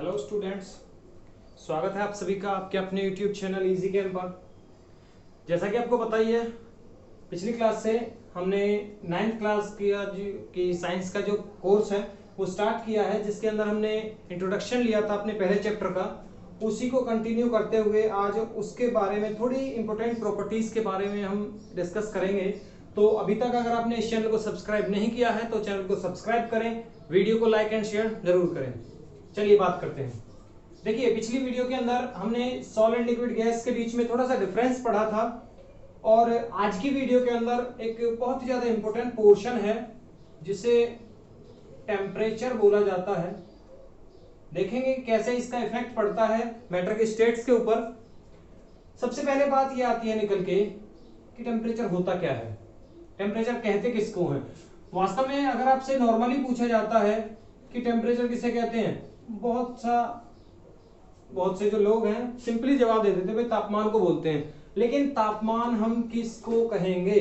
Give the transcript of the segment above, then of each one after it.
Hello students, स्वागत है आप सभी का आपके अपने यूट्यूब चैनल इजी गेम पर। जैसा कि आपको पता ही है, पिछली क्लास से हमने 9th क्लास की साइंस का जो कोर्स है वो स्टार्ट किया है, जिसके अंदर हमने इंट्रोडक्शन लिया था अपने पहले चैप्टर का। उसी को कंटिन्यू करते हुए आज उसके बारे में थोड़ी इंपॉर्टेंट प्रॉपर्टीज के बारे में हम डिस्कस करेंगे। तो अभी तक अगर आपने इस चैनल को सब्सक्राइब नहीं किया है तो चैनल को सब्सक्राइब करें, वीडियो को लाइक एंड शेयर जरूर करें। चलिए बात करते हैं। देखिए, पिछली वीडियो के अंदर हमने सॉलिड लिक्विड गैस के बीच में थोड़ा सा डिफरेंस पढ़ा था, और आज की वीडियो के अंदर एक बहुत ही ज्यादा इंपॉर्टेंट पोर्शन है जिसे टेम्परेचर बोला जाता है। देखेंगे कैसे इसका इफेक्ट पड़ता है मैटर के स्टेट्स के ऊपर। सबसे पहले बात यह आती है निकल के कि टेम्परेचर होता क्या है, टेम्परेचर कहते किसको हैं। वास्तव में अगर आपसे नॉर्मली पूछा जाता है कि टेम्परेचर किसे कहते हैं, बहुत से जो लोग हैं सिंपली जवाब दे देते हैं भाई तापमान को बोलते हैं। लेकिन तापमान हम किसको कहेंगे?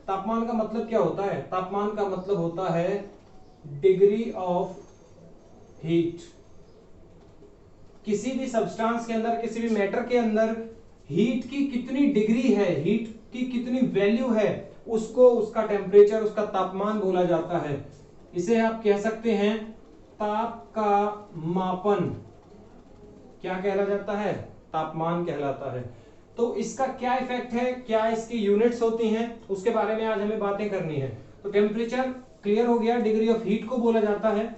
तापमान का मतलब क्या होता है? तापमान का मतलब होता है डिग्री ऑफ हीट। किसी भी सब्सटेंस के अंदर, किसी भी मैटर के अंदर हीट की कितनी डिग्री है, हीट की कितनी वैल्यू है, उसको उसका टेम्परेचर, उसका तापमान बोला जाता है। इसे आप कह सकते हैं ताप का मापन। क्या कहला जाता है? तापमान कहलाता है। तो इसका क्या इफेक्ट है, क्या इसकी यूनिट्स होती हैं, उसके बारे में आज हमें बातें करनी है। तो टेम्परेचर क्लियर हो गया, डिग्री ऑफ हीट को बोला जाता है।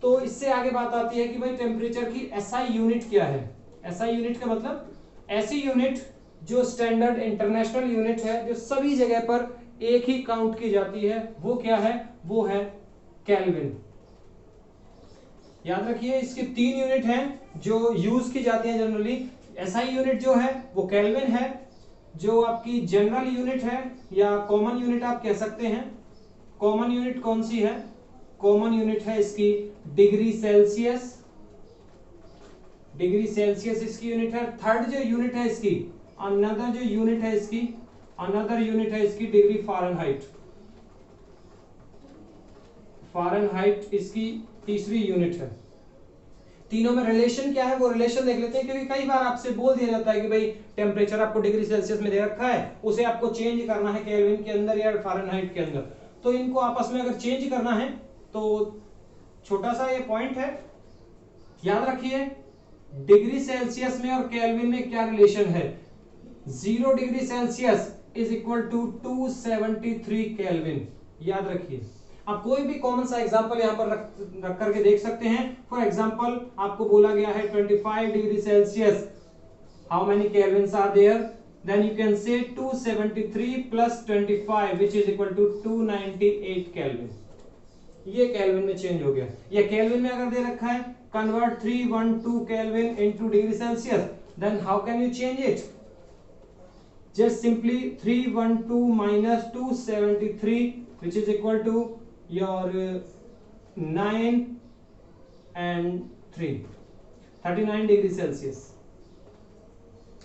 तो इससे आगे बात आती है कि भाई टेम्परेचर की एसआई यूनिट क्या है। एसआई यूनिट का मतलब ऐसी यूनिट जो स्टैंडर्ड इंटरनेशनल यूनिट है, जो सभी जगह पर एक ही काउंट की जाती है, वो क्या है? वो है केल्विन। याद रखिए, इसकी 3 यूनिट हैं जो यूज की जाती हैं जनरली। एसआई यूनिट जो है वो केल्विन है, जो आपकी जनरल यूनिट है या कॉमन यूनिट आप कह सकते हैं। कॉमन यूनिट कौन सी है? कॉमन यूनिट है इसकी डिग्री सेल्सियस। डिग्री सेल्सियस इसकी यूनिट है। थर्ड जो यूनिट है इसकी, अनदर जो यूनिट है इसकी, अनदर यूनिट है इसकी डिग्री फारेनहाइट। फारेनहाइट इसकी तीसरी यूनिट है। तीनों में रिलेशन क्या है वो रिलेशन देख लेते हैं, क्योंकि कई बार आपसे बोल दिया जाता है कि भाई टेम्परेचर आपको डिग्री सेल्सियस में दे रखा है, उसे आपको चेंज करना है केल्विन के अंदर या फारेनहाइट के अंदर। तो इनको आपस में अगर चेंज करना है तो छोटा सा ये पॉइंट है, याद रखिए डिग्री सेल्सियस में और केल्विन में क्या रिलेशन है। 0 degree Celsius is equal to 273 Kelvin. याद रखिए। आप कोई भी कॉमन सा एग्जांपल यहां पर रख करके देख सकते हैं। फॉर एग्जांपल आपको बोला गया है 25 degree Celsius, how many kelvins are there? Then you can say 273 plus 25 which is equal to 298 kelvin. ये केल्विन में चेंज हो गया। ये केल्विन में अगर दे रखा है convert 312 kelvin into degree Celsius, then how can you change it? just simply 312 minus 273 which is equal to your 9 and 3 39 degree Celsius.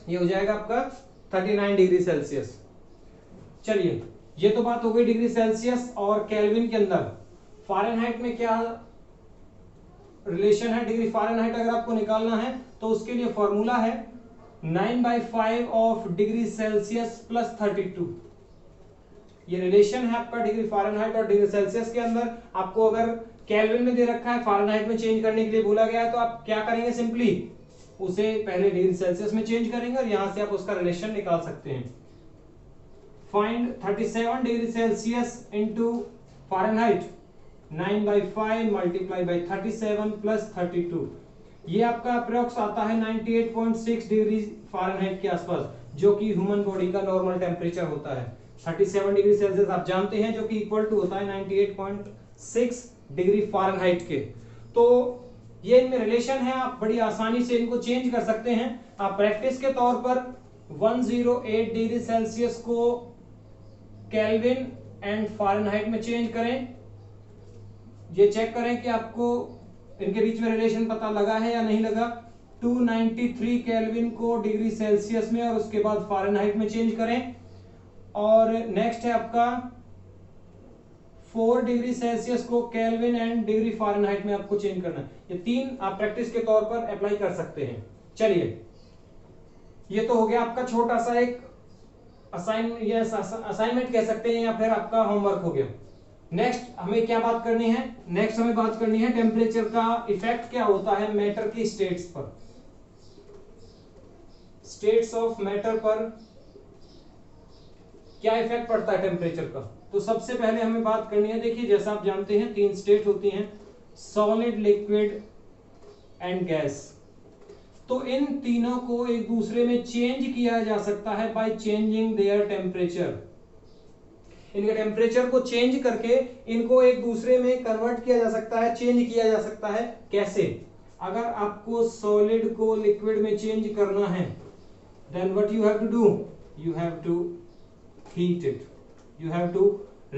ये हो जाएगा आपका 39 डिग्री सेल्सियस। चलिए, ये तो बात हो गई डिग्री सेल्सियस और केल्विन के अंदर। फारेनहाइट में क्या रिलेशन है? डिग्री फारेनहाइट अगर आपको निकालना है तो उसके लिए फॉर्मूला है 9/5 ऑफ डिग्री सेल्सियस प्लस 32। ये रिलेशन है आपका डिग्री फारेनहाइट और डिग्री सेल्सियस के अंदर। आपको अगर केल्विन में दे रखा है, फारेनहाइट में चेंज करने के लिए बोला गया है, तो आप क्या करेंगे? सिंपली उसे पहले डिग्री सेल्सियस में चेंज करेंगे और यहां से आप उसका रिलेशन निकाल सकते हैं। Find 37 degree Celsius into Fahrenheit, 9/5 multiply by 37 plus 32। ये आपका अप्रोक्स आता है 98.6 डिग्री फारेनहाइट के आसपास, जो कि ह्यूमन बॉडी का नॉर्मल टेम्परेचर होता है। 37 डिग्री सेल्सियस आप जानते हैं, जो कि इक्वल टू होता है 98.6 डिग्री फारेनहाइट के। तो ये इनमें रिलेशन है, आप बड़ी आसानी से इनको चेंज कर सकते हैं। आप प्रैक्टिस के तौर पर 108 डिग्री सेल्सियस को केल्विन एंड फारेनहाइट में चेंज करें। ये चेक करें कि आपको इनके बीच में रिलेशन पता लगा है या नहीं लगा। 293 केल्विन को डिग्री सेल्सियस में और उसके बाद फारेनहाइट में चेंज करें। और नेक्स्ट है आपका 4 डिग्री सेल्सियस को केल्विन एंड डिग्री फ़ारेनहाइट में आपको चेंज करना है। ये 3 आप प्रैक्टिस के तौर पर अप्लाई कर सकते हैं। चलिए, ये तो हो गया आपका छोटा सा एक असाइनमेंट कह सकते हैं, या फिर आपका होमवर्क हो गया। नेक्स्ट हमें क्या बात करनी है? नेक्स्ट हमें बात करनी है टेम्परेचर का इफेक्ट क्या होता है मैटर की स्टेट्स पर। स्टेट्स ऑफ मैटर पर क्या इफेक्ट पड़ता है टेम्परेचर का? तो सबसे पहले हमें बात करनी है, देखिए जैसा आप जानते हैं 3 स्टेट होती हैं, सॉलिड, लिक्विड एंड गैस। तो इन तीनों को एक दूसरे में चेंज किया जा सकता है बाय चेंजिंग देयर टेम्परेचर। इनके टेम्परेचर को चेंज करके इनको एक दूसरे में कन्वर्ट किया जा सकता है, चेंज किया जा सकता है। कैसे? अगर आपको सॉलिड को लिक्विड में चेंज करना है, then what you have to do? You have to heat it, you have to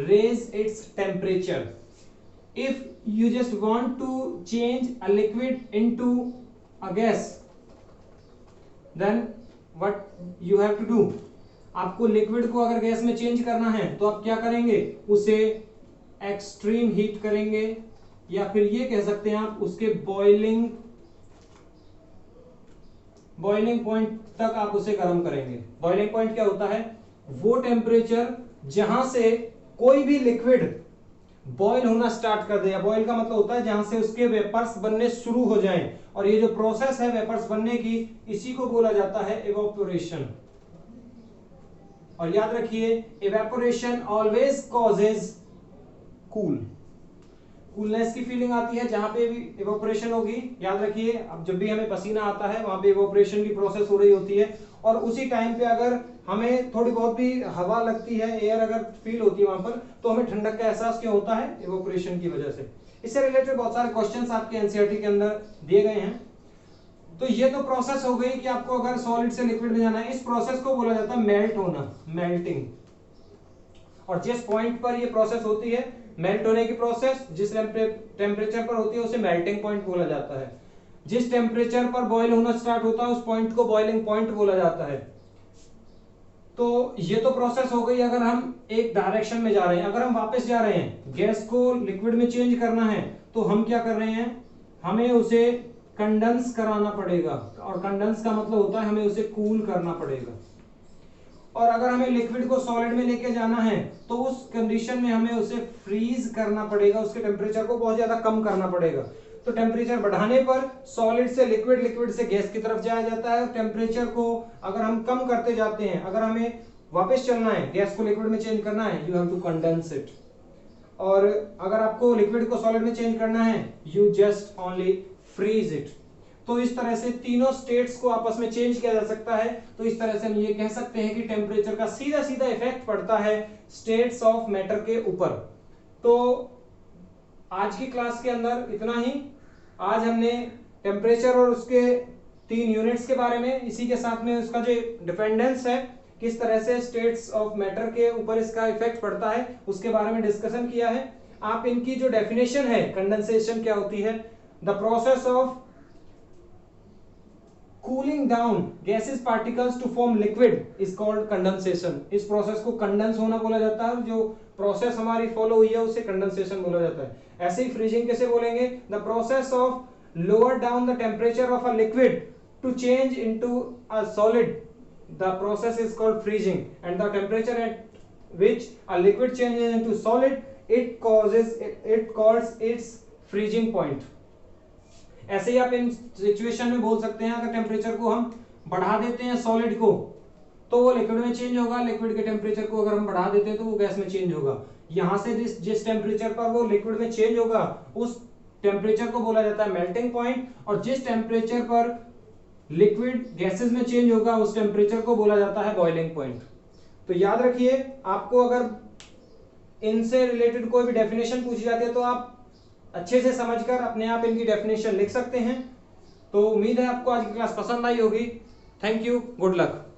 raise its temperature. If you just want to change a liquid into a gas, then what you have to do? आपको liquid को अगर gas में change करना है तो आप क्या करेंगे? उसे एक्सट्रीम हीट करेंगे, या फिर ये कह सकते हैं आप उसके बॉइलिंग पॉइंट तक आप उसे गर्म करेंगे। बॉइलिंग पॉइंट क्या होता है? वो टेम्परेचर जहां से कोई भी लिक्विड बॉयल होना स्टार्ट कर दे। बॉयल का मतलब होता है जहां से उसके वेपर्स बनने शुरू हो जाएं, और ये जो प्रोसेस है वेपर्स बनने की, इसी को बोला जाता है इवेपोरेशन। और याद रखिए, इवेपोरेशन ऑलवेज कॉजेज कूलनेस की फीलिंग आती है जहां पे भी इवेपोरेशन होगी। याद रखिए, अब जब भी हमें पसीना आता है वहां पे इवेपोरेशन की प्रोसेस हो रही होती है, और उसी टाइम पे अगर हमें थोड़ी बहुत भी हवा लगती है, एयर अगर फील होती है वहां पर, तो हमें ठंडक का एहसास क्यों होता है? इवेपोरेशन की वजह से। इससे रिलेटेड बहुत सारे क्वेश्चंस आपके एनसीईआरटी के अंदर दिए गए हैं। तो ये तो प्रोसेस हो गई कि आपको अगर सॉलिड से लिक्विड में जाना है। इस प्रोसेस को बोला जाता है मेल्ट होना, मेल्टिंग। और जिस पॉइंट पर ये प्रोसेस होती है, मेल्ट होने की प्रोसेस जिस टेम्परेचर पर होती है उसे मेल्टिंग पॉइंट बोला जाता है। जिस टेम्परेचर पर बॉयल होना स्टार्ट होता है उस पॉइंट को बॉइलिंग पॉइंट बोला जाता है। तो ये तो प्रोसेस हो गई अगर हम एक डायरेक्शन में जा रहे हैं। अगर हम वापस जा रहे हैं, गैस को लिक्विड में चेंज करना है, तो हम क्या कर रहे हैं? हमें उसे कंडेंस कराना पड़ेगा, और कंडेंस का मतलब होता है हमें उसे कूल करना पड़ेगा। और अगर हमें लिक्विड को सॉलिड में लेके जाना है तो उस कंडीशन में हमें उसे फ्रीज करना पड़ेगा, उसके टेम्परेचर को बहुत ज्यादा कम करना पड़ेगा। तो टेम्परेचर बढ़ाने पर सॉलिड से लिक्विड, लिक्विड से गैस की तरफ जाया जाता है। टेम्परेचर को अगर हम कम करते जाते हैं, अगर हमें वापस चलना है, गैस को लिक्विड में चेंज करना है, you have to condense it. और अगर आपको लिक्विड को सॉलिड में चेंज करना है, you just only freeze it. तो इस तरह से तीनों स्टेट्स को आपस में चेंज किया जा सकता है। तो इस तरह से हम ये कह सकते हैं कि टेम्परेचर का सीधा सीधा इफेक्ट पड़ता है स्टेट्स ऑफ मैटर के ऊपर। तो आज की क्लास के अंदर इतना ही। आज हमने टेम्परेचर और उसके 3 यूनिट्स के बारे में, इसी के साथ में उसका जो डिपेंडेंस है, किस तरह से स्टेट्स ऑफ मैटर के ऊपर इसका इफेक्ट पड़ता है, उसके बारे में डिस्कशन किया है। आप इनकी जो डेफिनेशन है, कंडेंसेशन क्या होती है, the process of cooling down gaseous particles to form liquid is called condensation। इस प्रोसेस को कंडेंस होना बोला जाता है। जो प्रोसेस हमारी फॉलो हुई है उसे कंडेंसेशन बोला जाता है। ऐसे ही फ्रीजिंग कैसे बोलेंगे? The process of lower down the temperature of a liquid to change into a solid, the process is called freezing, and the temperature at which a liquid changes into solid it calls its freezing point. ऐसे ही आप इन situation में बोल सकते हैं, अगर temperature को हम बढ़ा देते हैं सॉलिड को तो वो लिक्विड में चेंज होगा, लिक्विड के टेम्परेचर को अगर हम बढ़ा देते हैं तो वो गैस में चेंज होगा। यहां से जिस टेम्परेचर पर वो लिक्विड में चेंज होगा उस टेम्परेचर को बोला जाता है मेल्टिंग पॉइंट, और जिस टेम्परेचर पर लिक्विड गैसेस में चेंज होगा उस टेम्परेचर को बोला जाता है बॉइलिंग पॉइंट। तो याद रखिए, आपको अगर इनसे रिलेटेड कोई भी डेफिनेशन पूछी जाती है तो आप अच्छे से समझकर अपने आप इनकी डेफिनेशन लिख सकते हैं। तो उम्मीद है आपको आज की क्लास पसंद आई होगी। Thank you, good luck.